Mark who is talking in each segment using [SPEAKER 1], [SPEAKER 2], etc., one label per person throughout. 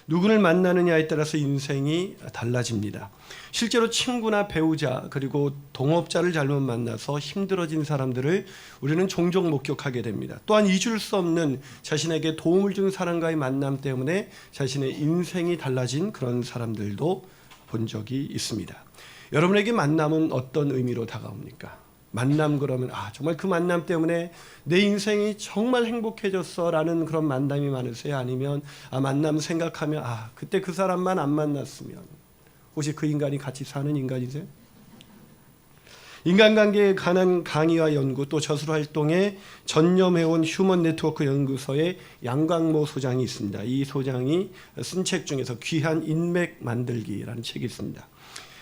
[SPEAKER 1] 누구를 만나느냐에 따라서 인생이 달라집니다. 실제로 친구나 배우자 그리고 동업자를 잘못 만나서 힘들어진 사람들을 우리는 종종 목격하게 됩니다. 또한 잊을 수 없는 자신에게 도움을 준 사람과의 만남 때문에 자신의 인생이 달라진 그런 사람들도 본 적이 있습니다. 여러분에게 만남은 어떤 의미로 다가옵니까? 만남 그러면 정말 그 만남 때문에 내 인생이 정말 행복해졌어 라는 그런 만남이 많으세요? 아니면 만남 생각하면 그때 그 사람만 안 만났으면, 혹시 그 인간이 같이 사는 인간이세요? 인간관계에 관한 강의와 연구, 또 저술활동에 전념해온 휴먼 네트워크 연구소의 양광모 소장이 있습니다. 이 소장이 쓴 책 중에서 귀한 인맥 만들기라는 책이 있습니다.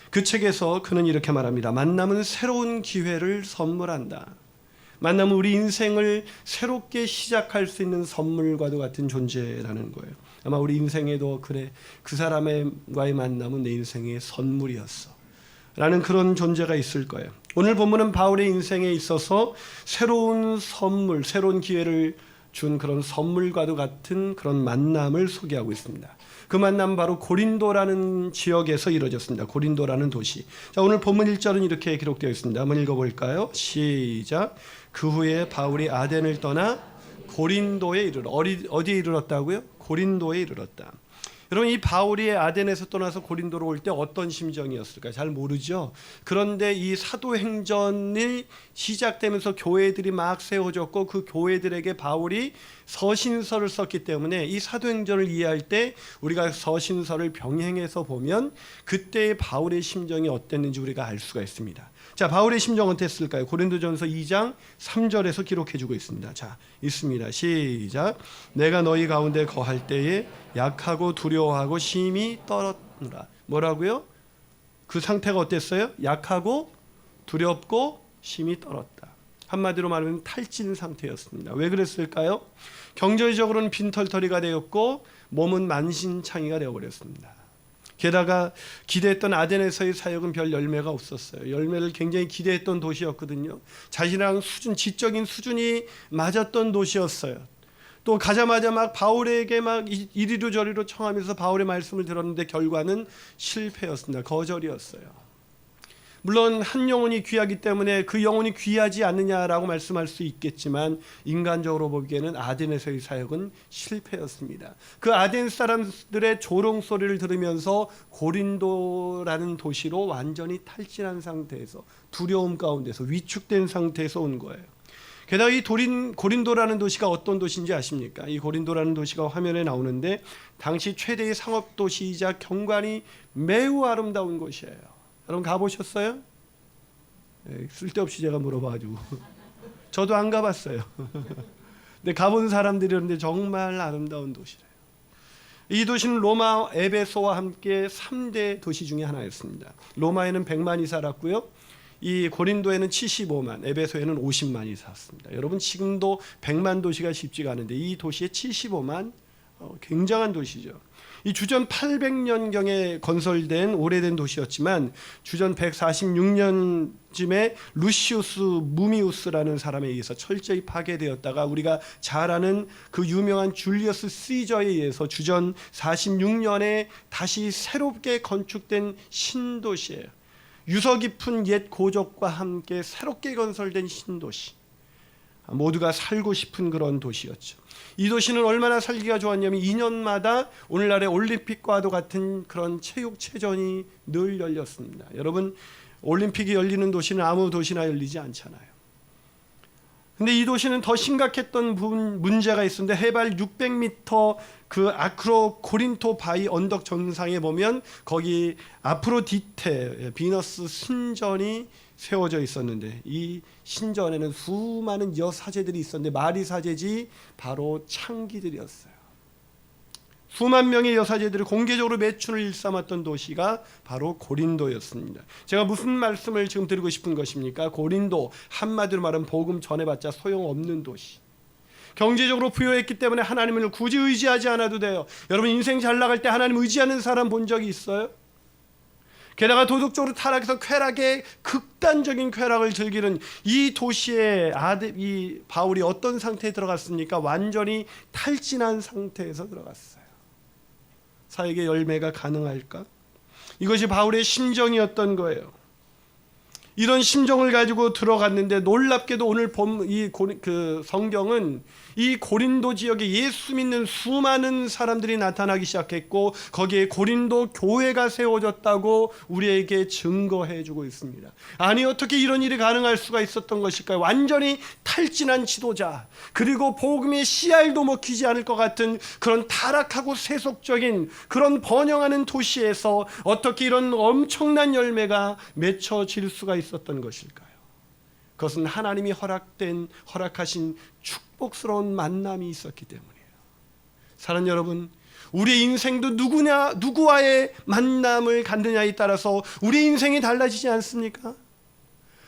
[SPEAKER 1] 그 책에서 그는 이렇게 말합니다. 만남은 새로운 기회를 선물한다. 만남은 우리 인생을 새롭게 시작할 수 있는 선물과도 같은 존재라는 거예요. 아마 우리 인생에도 그래, 그 사람과의 만남은 내 인생의 선물이었어 라는 그런 존재가 있을 거예요. 오늘 본문은 바울의 인생에 있어서 새로운 선물, 새로운 기회를 준 그런 선물과도 같은 그런 만남을 소개하고 있습니다. 그 만남은 바로 고린도라는 지역에서 이루어졌습니다. 고린도라는 도시. 자, 오늘 본문 1절은 이렇게 기록되어 있습니다. 한번 읽어볼까요? 시작. 그 후에 바울이 아덴을 떠나 고린도에 이르러, 어디에 이르렀다고요? 고린도에 이르렀다. 여러분, 이 바울이 아덴에서 떠나서 고린도로 올 때 어떤 심정이었을까? 잘 모르죠. 그런데 이 사도행전이 시작되면서 교회들이 막 세워졌고 그 교회들에게 바울이 서신서를 썼기 때문에 이 사도행전을 이해할 때 우리가 서신서를 병행해서 보면 그때의 바울의 심정이 어땠는지 우리가 알 수가 있습니다. 자, 바울의 심정은 어땠을까요? 고린도전서 2장 3절에서 기록해주고 있습니다. 자, 있습니다. 시작. 내가 너희 가운데 거할 때에 약하고 두려워하고 심히 떨었노라. 뭐라고요? 그 상태가 어땠어요? 약하고 두렵고 심히 떨었다. 한마디로 말하면 탈진 상태였습니다. 왜 그랬을까요? 경제적으로는 빈털터리가 되었고 몸은 만신창이가 되어버렸습니다. 게다가 기대했던 아덴에서의 사역은 별 열매가 없었어요. 열매를 굉장히 기대했던 도시였거든요. 자신이랑 지적인 수준이 맞았던 도시였어요. 또 가자마자 막 바울에게 막 이리로 저리로 청하면서 바울의 말씀을 들었는데 결과는 실패였습니다. 거절이었어요. 물론 한 영혼이 귀하기 때문에 그 영혼이 귀하지 않느냐라고 말씀할 수 있겠지만 인간적으로 보기에는 아덴에서의 사역은 실패였습니다. 그 아덴 사람들의 조롱 소리를 들으면서 고린도라는 도시로 완전히 탈진한 상태에서 두려움 가운데서 위축된 상태에서 온 거예요. 게다가 이 고린도라는 도시가 어떤 도시인지 아십니까? 이 고린도라는 도시가 화면에 나오는데 당시 최대의 상업도시이자 경관이 매우 아름다운 곳이에요. 여러분 가보셨어요? 네, 쓸데없이 제가 물어봐가지고 저도 안 가봤어요. 근데 가본 사람들이 그런데 정말 아름다운 도시래요. 이 도시는 로마 에베소와 함께 3대 도시 중에 하나였습니다. 로마에는 100만이 살았고요. 이 고린도에는 75만, 에베소에는 50만이 살았습니다. 여러분 지금도 100만 도시가 쉽지가 않은데 이 도시에 75만 굉장한 도시죠. 이 주전 800년경에 건설된 오래된 도시였지만 주전 146년쯤에 루시우스 무미우스라는 사람에 의해서 철저히 파괴되었다가 우리가 잘 아는 그 유명한 줄리어스 시저에 의해서 주전 46년에 다시 새롭게 건축된 신도시예요. 유서 깊은 옛 고적과 함께 새롭게 건설된 신도시. 모두가 살고 싶은 그런 도시였죠. 이 도시는 얼마나 살기가 좋았냐면 2년마다 오늘날의 올림픽과도 같은 그런 체육체전이 늘 열렸습니다. 여러분 올림픽이 열리는 도시는 아무 도시나 열리지 않잖아요. 근데 이 도시는 더 심각했던 문제가 있었는데 해발 600m 그 아크로 코린토 바위 언덕 정상에 보면 거기 아프로디테 비너스 신전이 세워져 있었는데 이 신전에는 수많은 여사제들이 있었는데 마리사제지 바로 창기들이었어요. 수만 명의 여사제들이 공개적으로 매춘을 일삼았던 도시가 바로 고린도였습니다. 제가 무슨 말씀을 지금 드리고 싶은 것입니까? 고린도 한마디로 말하면 복음 전해봤자 소용없는 도시. 경제적으로 부유했기 때문에 하나님을 굳이 의지하지 않아도 돼요. 여러분 인생 잘 나갈 때 하나님 의지하는 사람 본 적이 있어요? 게다가 도덕적으로 타락해서 극단적인 쾌락을 즐기는 이 도시에 이 바울이 어떤 상태에 들어갔습니까? 완전히 탈진한 상태에서 들어갔어요. 사에게 열매가 가능할까? 이것이 바울의 심정이었던 거예요. 이런 심정을 가지고 들어갔는데 놀랍게도 오늘 본 이 성경은 이 고린도 지역에 예수 믿는 수많은 사람들이 나타나기 시작했고 거기에 고린도 교회가 세워졌다고 우리에게 증거해 주고 있습니다. 아니 어떻게 이런 일이 가능할 수가 있었던 것일까요? 완전히 탈진한 지도자, 그리고 복음의 씨알도 먹히지 않을 것 같은 그런 타락하고 세속적인 그런 번영하는 도시에서 어떻게 이런 엄청난 열매가 맺혀질 수가 있었던 것일까요? 그것은 하나님이 허락하신 축복스러운 만남이 있었기 때문이에요. 사랑하는 여러분, 우리 인생도 누구와의 만남을 갖느냐에 따라서 우리 인생이 달라지지 않습니까?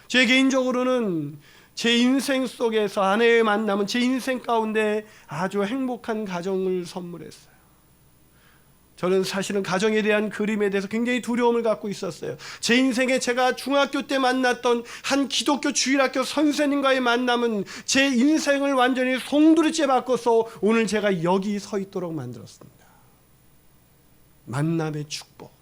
[SPEAKER 1] 제 개인적으로는 제 인생 속에서 아내의 만남은 제 인생 가운데 아주 행복한 가정을 선물했어요. 저는 사실은 가정에 대한 그림에 대해서 굉장히 두려움을 갖고 있었어요. 제 인생에 제가 중학교 때 만났던 한 기독교 주일학교 선생님과의 만남은 제 인생을 완전히 송두리째 바꿔서 오늘 제가 여기 서 있도록 만들었습니다. 만남의 축복.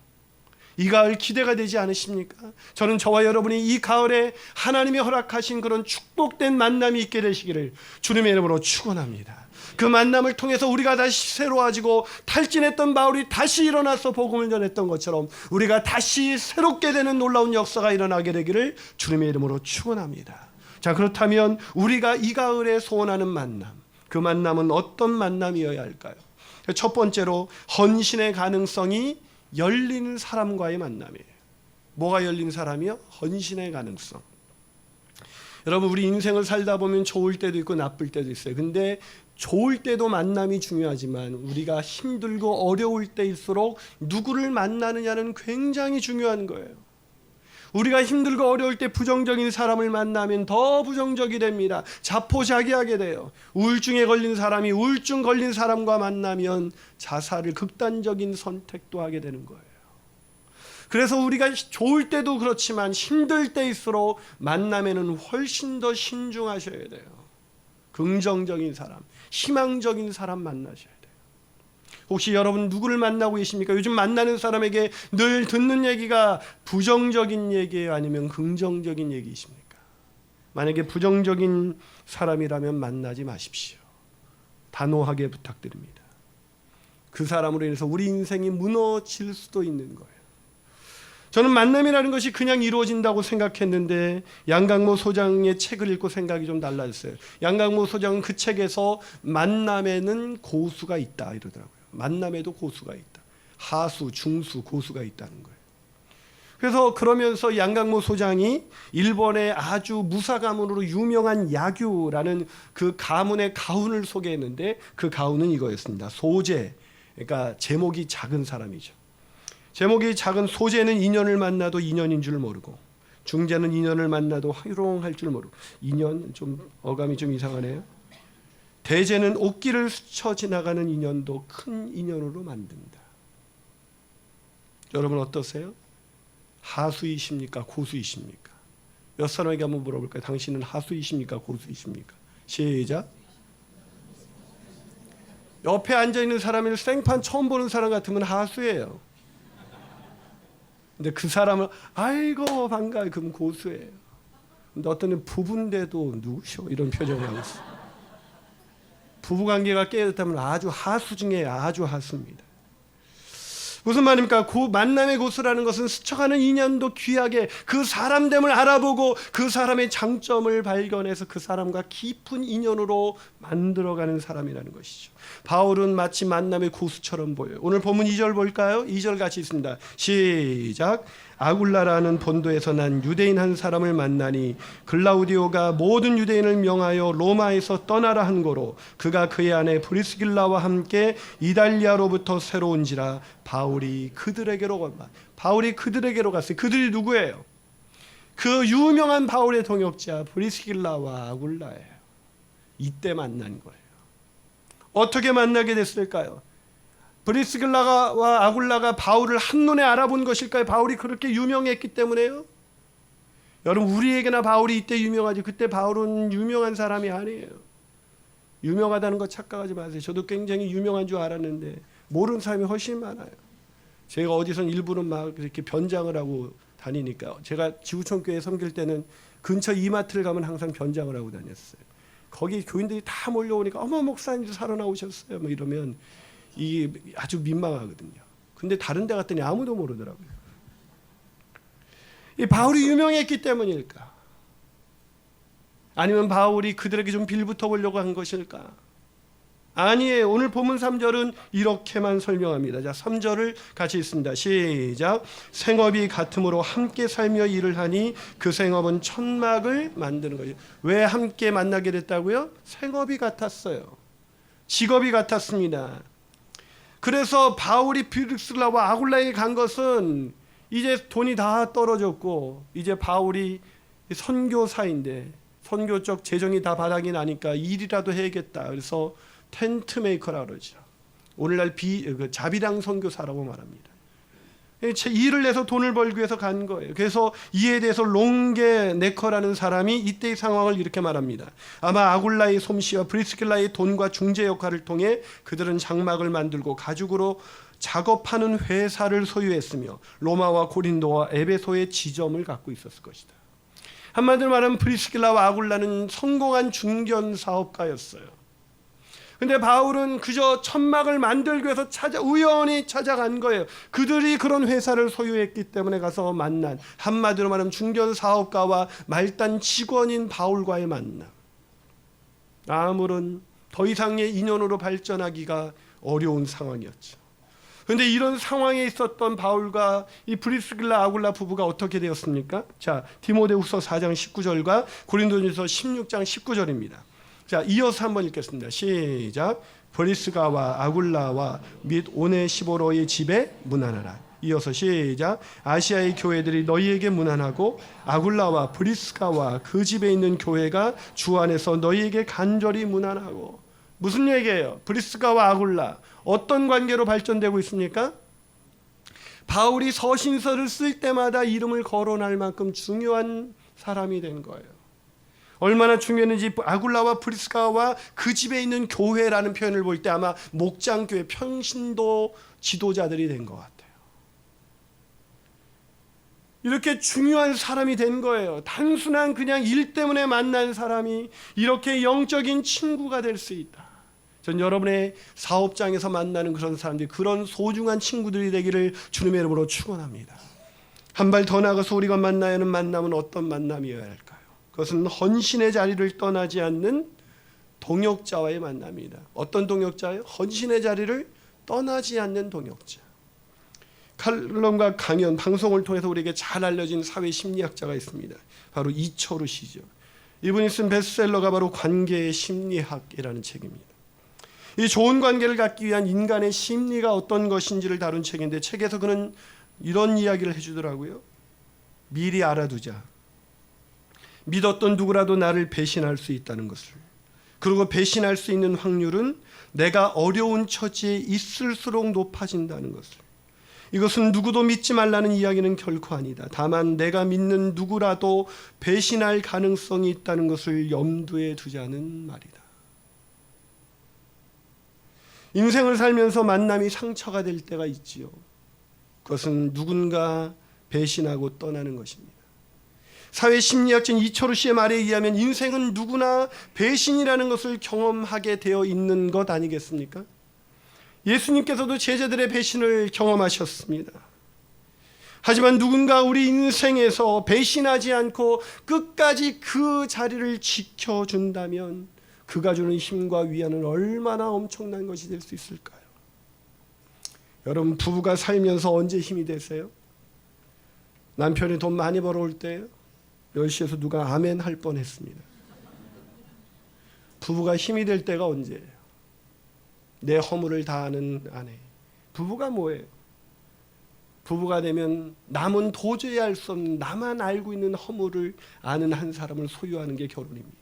[SPEAKER 1] 이 가을 기대가 되지 않으십니까? 저는 저와 여러분이 이 가을에 하나님이 허락하신 그런 축복된 만남이 있게 되시기를 주님의 이름으로 축원합니다. 그 만남을 통해서 우리가 다시 새로워지고 탈진했던 바울이 다시 일어나서 복음을 전했던 것처럼 우리가 다시 새롭게 되는 놀라운 역사가 일어나게 되기를 주님의 이름으로 축원합니다. 자, 그렇다면 우리가 이 가을에 소원하는 만남, 그 만남은 어떤 만남이어야 할까요? 첫 번째로 헌신의 가능성이 열린 사람과의 만남이에요. 뭐가 열린 사람이요? 헌신의 가능성. 여러분, 우리 인생을 살다 보면 좋을 때도 있고 나쁠 때도 있어요. 근데 좋을 때도 만남이 중요하지만 우리가 힘들고 어려울 때일수록 누구를 만나느냐는 굉장히 중요한 거예요. 우리가 힘들고 어려울 때 부정적인 사람을 만나면 더 부정적이 됩니다. 자포자기하게 돼요. 우울증에 걸린 사람이 우울증 걸린 사람과 만나면 자살을 극단적인 선택도 하게 되는 거예요. 그래서 우리가 좋을 때도 그렇지만 힘들 때일수록 만남에는 훨씬 더 신중하셔야 돼요. 긍정적인 사람, 희망적인 사람 만나셔야 돼요. 혹시 여러분 누구를 만나고 계십니까? 요즘 만나는 사람에게 늘 듣는 얘기가 부정적인 얘기예요? 아니면 긍정적인 얘기이십니까? 만약에 부정적인 사람이라면 만나지 마십시오. 단호하게 부탁드립니다. 그 사람으로 인해서 우리 인생이 무너질 수도 있는 거예요. 저는 만남이라는 것이 그냥 이루어진다고 생각했는데 양강모 소장의 책을 읽고 생각이 좀 달라졌어요. 양강모 소장은 그 책에서 만남에는 고수가 있다 이러더라고요. 만남에도 고수가 있다. 하수, 중수, 고수가 있다는 거예요. 그래서 그러면서 양강모 소장이 일본의 아주 무사 가문으로 유명한 야규라는 그 가문의 가훈을 소개했는데 그 가훈은 이거였습니다. 소재, 그러니까 제목이 작은 사람이죠. 제목이 작은 소재는 인연을 만나도 인연인 줄 모르고, 중재는 인연을 만나도 희롱할 줄 모르고, 인연 좀 어감이 좀 이상하네요. 대재는 옷길을 스쳐 지나가는 인연도 큰 인연으로 만든다. 여러분 어떠세요? 하수이십니까? 고수이십니까? 몇 사람에게 한번 물어볼까요? 당신은 하수이십니까? 고수이십니까? 시작. 옆에 앉아있는 사람이 생판 처음 보는 사람 같으면 하수예요. 근데 그 사람은 아이고 반가워, 그럼 고수예요. 근데 어떤 애는 부부인데도 누구셔? 이런 표정을 하고 있어요. 부부관계가 깨졌다면 아주 하수 중에 아주 하수입니다. 무슨 말입니까? 만남의 고수라는 것은 스쳐가는 인연도 귀하게 그 사람됨을 알아보고 그 사람의 장점을 발견해서 그 사람과 깊은 인연으로 만들어가는 사람이라는 것이죠. 바울은 마치 만남의 고수처럼 보여요. 오늘 본문 2절 볼까요? 2절 같이 있습니다. 시작. 아굴라라는 본도에서 난 유대인 한 사람을 만나니 글라우디오가 모든 유대인을 명하여 로마에서 떠나라 한 고로 그가 그의 아내 브리스길라와 함께 이달리아로부터 새로 온지라 바울이 그들에게로 갔어요. 그들이 누구예요? 그 유명한 바울의 동역자 브리스길라와 아굴라예요. 이때 만난 거예요. 어떻게 만나게 됐을까요? 브리스길라와 아굴라가 바울을 한눈에 알아본 것일까요? 바울이 그렇게 유명했기 때문에요? 여러분, 우리에게나 바울이 이때 유명하지 그때 바울은 유명한 사람이 아니에요. 유명하다는 거 착각하지 마세요. 저도 굉장히 유명한 줄 알았는데 모르는 사람이 훨씬 많아요. 제가 어디선 일부는 막 이렇게 변장을 하고 다니니까, 제가 지구촌 교회 섬길 때는 근처 이마트를 가면 항상 변장을 하고 다녔어요. 거기 교인들이 다 몰려오니까 어머 목사님도 살아나오셨어요 뭐 이러면 이게 아주 민망하거든요. 근데 다른 데 갔더니 아무도 모르더라고요. 이 바울이 유명했기 때문일까? 아니면 바울이 그들에게 좀 빌붙어 보려고 한 것일까? 아니에요. 오늘 본문 3절은 이렇게만 설명합니다. 자, 3절을 같이 읽습니다. 시작. 생업이 같음으로 함께 살며 일을 하니 그 생업은 천막을 만드는 거죠. 왜 함께 만나게 됐다고요? 생업이 같았어요. 직업이 같았습니다. 그래서 바울이 브리스길라와 아굴라에 간 것은 이제 돈이 다 떨어졌고 이제 바울이 선교사인데 선교 쪽 재정이 다 바닥이 나니까 일이라도 해야겠다. 그래서 텐트 메이커라 그러죠. 오늘날 자비랑 선교사라고 말합니다. 일을 내서 돈을 벌기 위해서 간 거예요. 그래서 이에 대해서 롱게 네커라는 사람이 이때의 상황을 이렇게 말합니다. 아마 아굴라의 솜씨와 브리스길라의 돈과 중재 역할을 통해 그들은 장막을 만들고 가죽으로 작업하는 회사를 소유했으며 로마와 고린도와 에베소의 지점을 갖고 있었을 것이다. 한마디로 말하면 브리스길라와 아굴라는 성공한 중견 사업가였어요. 근데 바울은 그저 천막을 만들기 위해서 우연히 찾아간 거예요. 그들이 그런 회사를 소유했기 때문에 가서 만난, 한마디로 말하면 중견 사업가와 말단 직원인 바울과의 만남. 아무런 더 이상의 인연으로 발전하기가 어려운 상황이었죠. 그런데 이런 상황에 있었던 바울과 이 브리스길라 아굴라 부부가 어떻게 되었습니까? 자, 디모데후서 4장 19절과 고린도전서 16장 19절입니다. 자, 이어서 한번 읽겠습니다. 시작. 브리스가와 아굴라와 및 오네시보로의 집에 문안하라. 이어서 시작. 아시아의 교회들이 너희에게 문안하고 아굴라와 브리스가와 그 집에 있는 교회가 주 안에서 너희에게 간절히 문안하고. 무슨 얘기예요? 브리스가와 아굴라 어떤 관계로 발전되고 있습니까? 바울이 서신서를 쓸 때마다 이름을 거론할 만큼 중요한 사람이 된 거예요. 얼마나 중요했는지 아굴라와 브리스가와 그 집에 있는 교회라는 표현을 볼 때 아마 목장교회 평신도 지도자들이 된 것 같아요. 이렇게 중요한 사람이 된 거예요. 단순한 그냥 일 때문에 만난 사람이 이렇게 영적인 친구가 될 수 있다. 전 여러분의 사업장에서 만나는 그런 사람들이 그런 소중한 친구들이 되기를 주님의 이름으로 축원합니다. 한 발 더 나가서 우리가 만나야 하는 만남은 어떤 만남이어야 할까요? 그것은 헌신의 자리를 떠나지 않는 동역자와의 만남이다. 어떤 동역자예요? 헌신의 자리를 떠나지 않는 동역자. 칼럼과 강연, 방송을 통해서 우리에게 잘 알려진 사회 심리학자가 있습니다. 바로 이철우 씨죠. 이분이 쓴 베스트셀러가 바로 관계의 심리학이라는 책입니다. 이 좋은 관계를 갖기 위한 인간의 심리가 어떤 것인지를 다룬 책인데 책에서 그는 이런 이야기를 해주더라고요. 미리 알아두자. 믿었던 누구라도 나를 배신할 수 있다는 것을. 그리고 배신할 수 있는 확률은 내가 어려운 처지에 있을수록 높아진다는 것을. 이것은 누구도 믿지 말라는 이야기는 결코 아니다. 다만 내가 믿는 누구라도 배신할 가능성이 있다는 것을 염두에 두자는 말이다. 인생을 살면서 만남이 상처가 될 때가 있지요. 그것은 누군가 배신하고 떠나는 것입니다. 사회심리학자인 이철우 씨의 말에 의하면 인생은 누구나 배신이라는 것을 경험하게 되어 있는 것 아니겠습니까? 예수님께서도 제자들의 배신을 경험하셨습니다. 하지만 누군가 우리 인생에서 배신하지 않고 끝까지 그 자리를 지켜준다면 그가 주는 힘과 위안은 얼마나 엄청난 것이 될 수 있을까요? 여러분, 부부가 살면서 언제 힘이 되세요? 남편이 돈 많이 벌어올 때예요? 10시에서 누가 아멘 할 뻔했습니다. 부부가 힘이 될 때가 언제예요? 내 허물을 다 아는 아내. 부부가 뭐예요? 부부가 되면 남은 도저히 알 수 없는 나만 알고 있는 허물을 아는 한 사람을 소유하는 게 결혼입니다.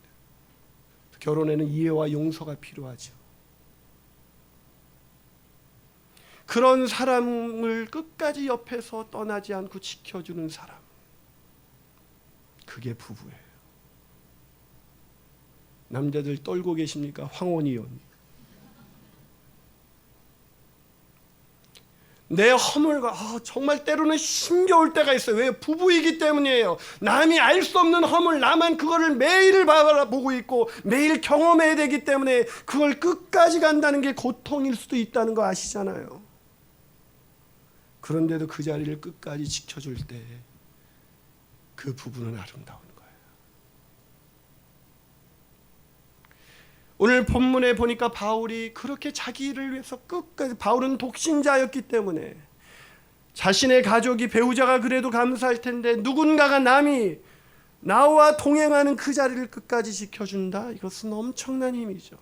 [SPEAKER 1] 결혼에는 이해와 용서가 필요하죠. 그런 사람을 끝까지 옆에서 떠나지 않고 지켜주는 사람. 그게 부부예요. 남자들 떨고 계십니까? 황혼이혼. 내 허물과 정말 때로는 힘겨울 때가 있어요. 왜? 부부이기 때문이에요. 남이 알 수 없는 허물, 나만 그거를 매일 바라보고 있고 매일 경험해야 되기 때문에 그걸 끝까지 간다는 게 고통일 수도 있다는 거 아시잖아요. 그런데도 그 자리를 끝까지 지켜줄 때 그 부부는 아름다운 거예요. 오늘 본문에 보니까 바울이 그렇게 자기를 위해서 끝까지, 바울은 독신자였기 때문에 자신의 가족이, 배우자가 그래도 감사할 텐데 누군가가 남이 나와 동행하는 그 자리를 끝까지 지켜준다. 이것은 엄청난 힘이죠.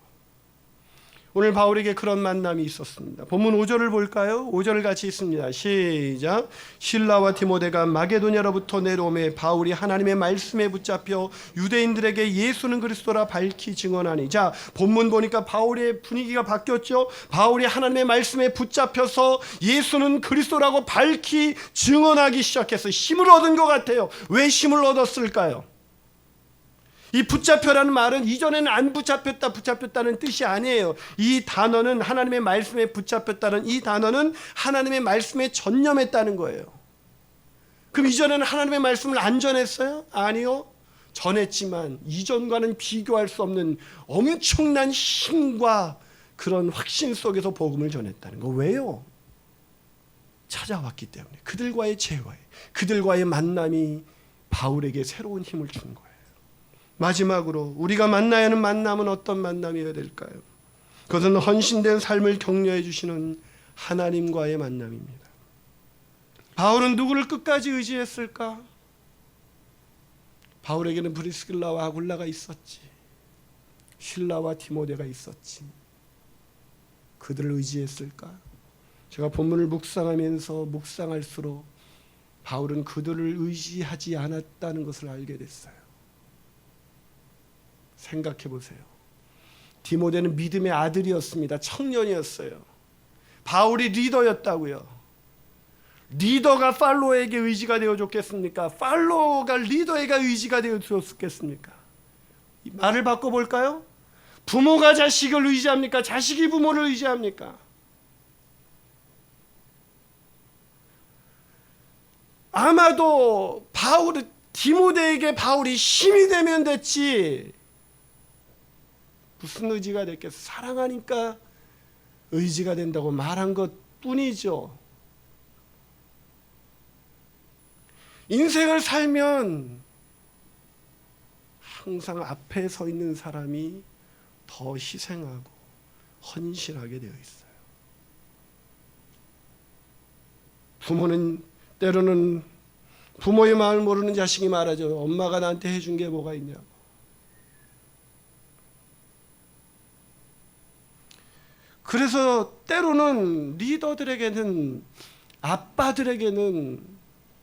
[SPEAKER 1] 오늘 바울에게 그런 만남이 있었습니다. 본문 5절을 볼까요? 5절을 같이 읽습니다. 시작. 실라와 디모데가 마게도냐로부터 내려오매 바울이 하나님의 말씀에 붙잡혀 유대인들에게 예수는 그리스도라 밝히 증언하니. 자, 본문 보니까 바울의 분위기가 바뀌었죠. 바울이 하나님의 말씀에 붙잡혀서 예수는 그리스도라고 밝히 증언하기 시작해서 힘을 얻은 것 같아요. 왜 힘을 얻었을까요? 이 붙잡혀라는 말은 이전에는 안 붙잡혔다는 뜻이 아니에요. 이 단어는 하나님의 말씀에 붙잡혔다는 이 단어는 하나님의 말씀에 전념했다는 거예요. 그럼 이전에는 하나님의 말씀을 안 전했어요? 아니요. 전했지만 이전과는 비교할 수 없는 엄청난 힘과 그런 확신 속에서 복음을 전했다는 거. 왜요? 찾아왔기 때문에. 그들과의 재회, 그들과의 만남이 바울에게 새로운 힘을 준 거예요. 마지막으로 우리가 만나야 하는 만남은 어떤 만남이어야 될까요? 그것은 헌신된 삶을 격려해 주시는 하나님과의 만남입니다. 바울은 누구를 끝까지 의지했을까? 바울에게는 브리스길라와 아굴라가 있었지. 실라와 디모데가 있었지. 그들을 의지했을까? 제가 본문을 묵상할수록 바울은 그들을 의지하지 않았다는 것을 알게 됐어요. 생각해 보세요. 디모데는 믿음의 아들이었습니다. 청년이었어요. 바울이 리더였다고요. 리더가 팔로에게 의지가 되어줬겠습니까? 팔로가 리더에게 의지가 되어줬겠습니까? 말을 바꿔볼까요? 부모가 자식을 의지합니까? 자식이 부모를 의지합니까? 아마도 디모데에게 바울이 힘이 되면 됐지 무슨 의지가 됐겠어? 사랑하니까 의지가 된다고 말한 것뿐이죠. 인생을 살면 항상 앞에 서 있는 사람이 더 희생하고 헌신하게 되어 있어요. 부모는 때로는 부모의 마음을 모르는 자식이 말하죠. 엄마가 나한테 해준 게 뭐가 있냐고. 그래서 때로는 리더들에게는, 아빠들에게는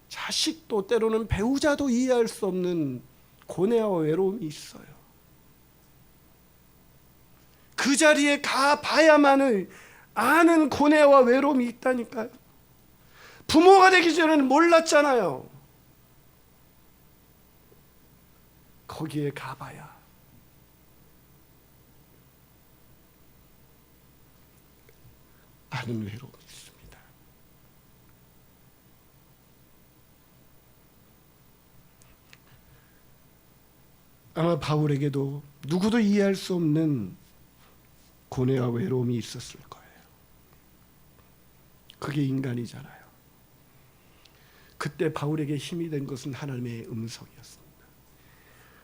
[SPEAKER 1] 자식도 때로는 배우자도 이해할 수 없는 고뇌와 외로움이 있어요. 그 자리에 가봐야만을 아는 고뇌와 외로움이 있다니까요. 부모가 되기 전에는 몰랐잖아요. 거기에 가봐야 아는 외로움이 있습니다. 아마 바울에게도 누구도 이해할 수 없는 고뇌와 외로움이 있었을 거예요. 그게 인간이잖아요. 그때 바울에게 힘이 된 것은 하나님의 음성이었습니다.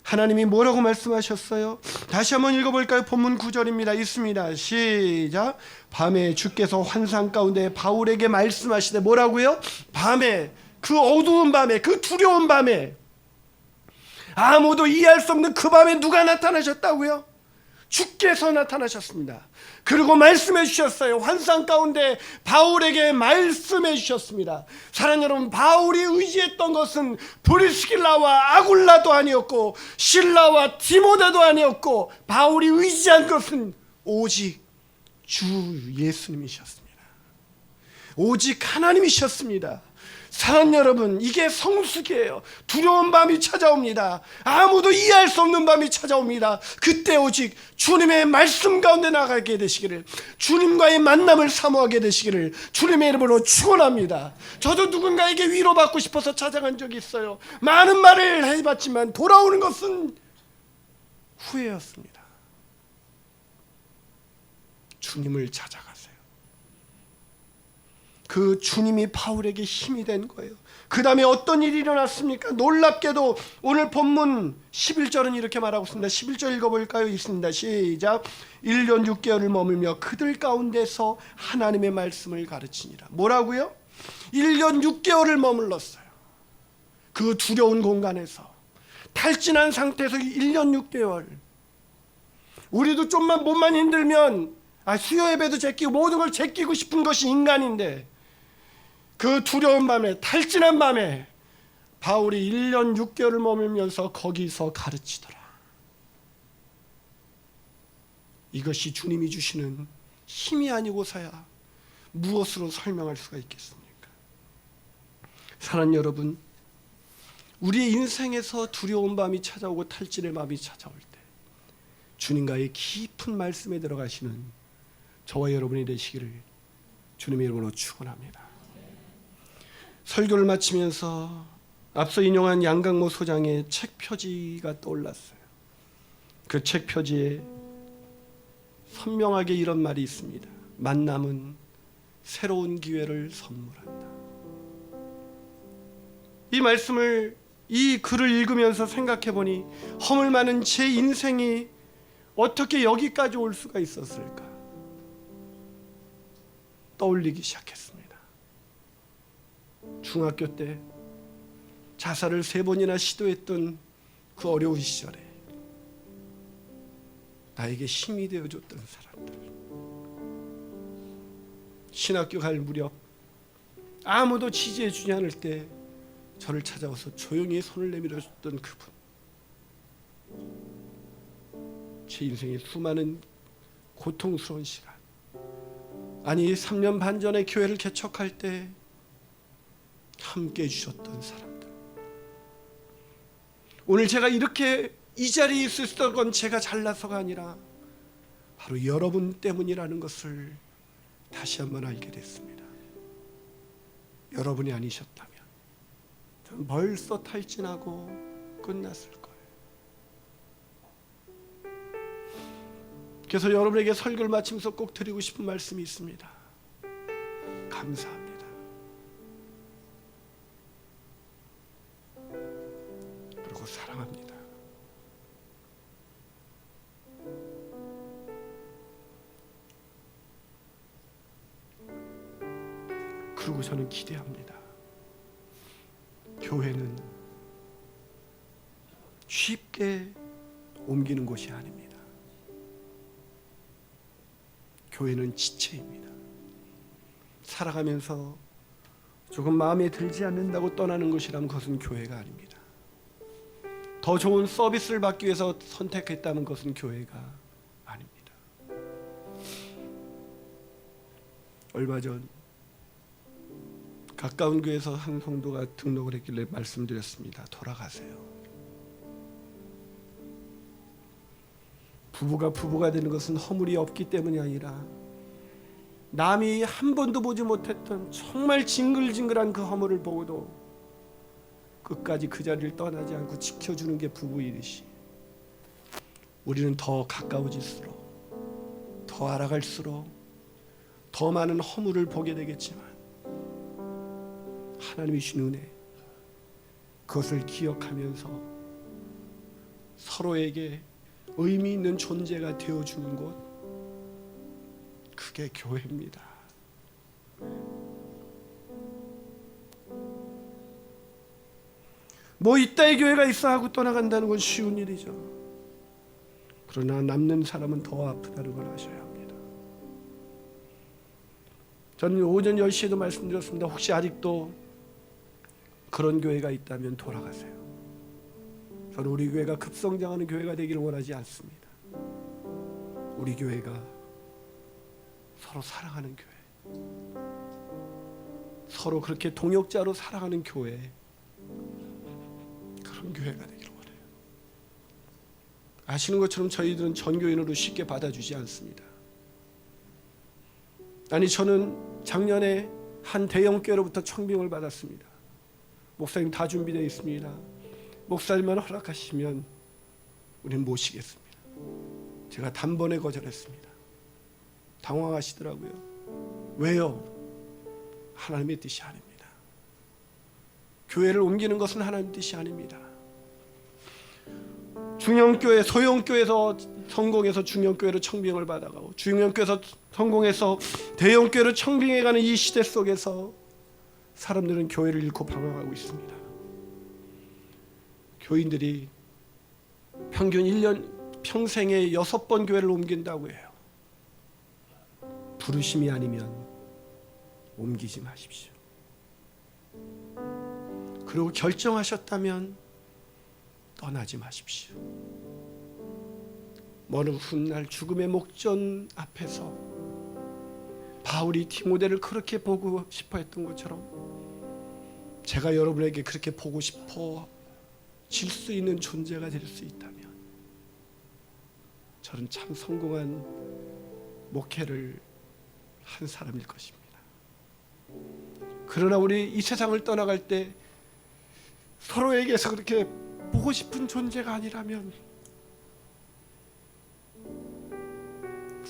[SPEAKER 1] 하나님이 뭐라고 말씀하셨어요? 다시 한번 읽어볼까요? 본문 9절입니다. 있습니다. 시작. 밤에 주께서 환상 가운데 바울에게 말씀하시되 뭐라고요? 밤에, 그 어두운 밤에, 그 두려운 밤에, 아무도 이해할 수 없는 그 밤에 누가 나타나셨다고요? 주께서 나타나셨습니다. 그리고 말씀해 주셨어요. 환상 가운데 바울에게 말씀해 주셨습니다. 사랑하는 여러분, 바울이 의지했던 것은 브리스길라와 아굴라도 아니었고 실라와 디모데도 아니었고, 바울이 의지한 것은 오직 주 예수님이셨습니다. 오직 하나님이셨습니다. 사랑하는 여러분, 이게 성숙이에요. 두려운 밤이 찾아옵니다. 아무도 이해할 수 없는 밤이 찾아옵니다. 그때 오직 주님의 말씀 가운데 나가게 되시기를, 주님과의 만남을 사모하게 되시기를 주님의 이름으로 축원합니다. 저도 누군가에게 위로받고 싶어서 찾아간 적이 있어요. 많은 말을 해봤지만 돌아오는 것은 후회였습니다. 주님을 찾아가세요. 그 주님이 바울에게 힘이 된 거예요. 그 다음에 어떤 일이 일어났습니까? 놀랍게도 오늘 본문 11절은 이렇게 말하고 있습니다. 11절 읽어볼까요? 있습니다. 시작. 1년 6개월을 머물며 그들 가운데서 하나님의 말씀을 가르치니라. 뭐라고요? 1년 6개월을 머물렀어요. 그 두려운 공간에서 탈진한 상태에서 1년 6개월. 우리도 좀만 몸만 힘들면 수요 예배도 제끼고 모든 걸 제끼고 싶은 것이 인간인데, 그 두려운 밤에, 탈진한 밤에 바울이 1년 6개월을 머물면서 거기서 가르치더라. 이것이 주님이 주시는 힘이 아니고서야 무엇으로 설명할 수가 있겠습니까? 사랑하는 여러분, 우리의 인생에서 두려운 밤이 찾아오고 탈진의 밤이 찾아올 때 주님과의 깊은 말씀에 들어가시는 저와 여러분이 되시기를 주님의 이름으로 축원합니다. 설교를 마치면서 앞서 인용한 양강모 소장의 책 표지가 떠올랐어요. 그 책 표지에 선명하게 이런 말이 있습니다. 만남은 새로운 기회를 선물한다. 이 말씀을, 이 글을 읽으면서 생각해 보니 허물 많은 제 인생이 어떻게 여기까지 올 수가 있었을까 떠올리기 시작했습니다. 중학교 때 자살을 3번이나 시도했던 그 어려운 시절에 나에게 힘이 되어줬던 사람들, 신학교 갈 무렵 아무도 지지해 주지 않을 때 저를 찾아와서 조용히 손을 내밀어 줬던 그분, 제 인생의 수많은 고통스러운 시간, 아니 3년 반 전에 교회를 개척할 때 함께 해주셨던 사람들, 오늘 제가 이렇게 이 자리에 있을 수 있었던 건 제가 잘나서가 아니라 바로 여러분 때문이라는 것을 다시 한번 알게 됐습니다. 여러분이 아니셨다면 저는 벌써 탈진하고 끝났을 거예요. 그래서 여러분에게 설교를 마치면서 꼭 드리고 싶은 말씀이 있습니다. 감사합니다. 그리고 사랑합니다. 그리고 저는 기대합니다. 교회는 쉽게 옮기는 곳이 아닙니다. 교회는 지체입니다. 살아가면서 조금 마음에 들지 않는다고 떠나는 것이라면 그것은 교회가 아닙니다. 더 좋은 서비스를 받기 위해서 선택했다는 것은 교회가 아닙니다. 얼마 전 가까운 교회에서 한 성도가 등록을 했길래 말씀드렸습니다. 돌아가세요. 부부가 되는 것은 허물이 없기 때문이 아니라 남이 한 번도 보지 못했던 정말 징글징글한 그 허물을 보고도 끝까지 그 자리를 떠나지 않고 지켜주는 게 부부이듯이 우리는 더 가까워질수록, 더 알아갈수록 더 많은 허물을 보게 되겠지만 하나님이 주신 은혜, 그것을 기억하면서 서로에게 의미 있는 존재가 되어주는 곳, 그게 교회입니다. 뭐 이따의 교회가 있어 하고 떠나간다는 건 쉬운 일이죠. 그러나 남는 사람은 더 아프다는 걸 아셔야 합니다. 저는 오전 10시에도 말씀드렸습니다. 혹시 아직도 그런 교회가 있다면 돌아가세요. 저는 우리 교회가 급성장하는 교회가 되기를 원하지 않습니다. 우리 교회가 서로 사랑하는 교회, 서로 그렇게 동역자로 살아가는 교회, 그런 교회가 되기를 원해요. 아시는 것처럼 저희들은 전교인으로 쉽게 받아주지 않습니다. 아니, 저는 작년에 한 대형교회로부터 청빙을 받았습니다. 목사님 다 준비되어 있습니다. 목사님만 허락하시면 우리는 모시겠습니다. 제가 단번에 거절했습니다. 당황하시더라고요. 왜요? 하나님의 뜻이 아닙니다. 교회를 옮기는 것은 하나님의 뜻이 아닙니다. 중형교회, 소형교회에서 성공해서 중형교회로 청빙을 받아가고 중형교회에서 성공해서 대형교회로 청빙해가는 이 시대 속에서 사람들은 교회를 잃고 방황하고 있습니다. 교인들이 평균 1년 평생에 6번 교회를 옮긴다고 해요. 부르심이 아니면 옮기지 마십시오. 그리고 결정하셨다면 떠나지 마십시오. 먼 훗날 죽음의 목전 앞에서 바울이 디모데를 그렇게 보고 싶어 했던 것처럼 제가 여러분에게 그렇게 보고 싶어 질 수 있는 존재가 될 수 있다면 저는 참 성공한 목회를 한 사람일 것입니다. 그러나 우리 이 세상을 떠나갈 때 서로에게서 그렇게 보고 싶은 존재가 아니라면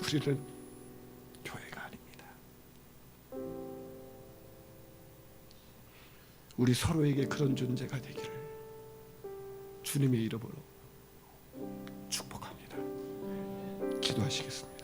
[SPEAKER 1] 우리는 교회가 아닙니다. 우리 서로에게 그런 존재가 되기를 주님의 이름으로 축복합니다. 기도하시겠습니다.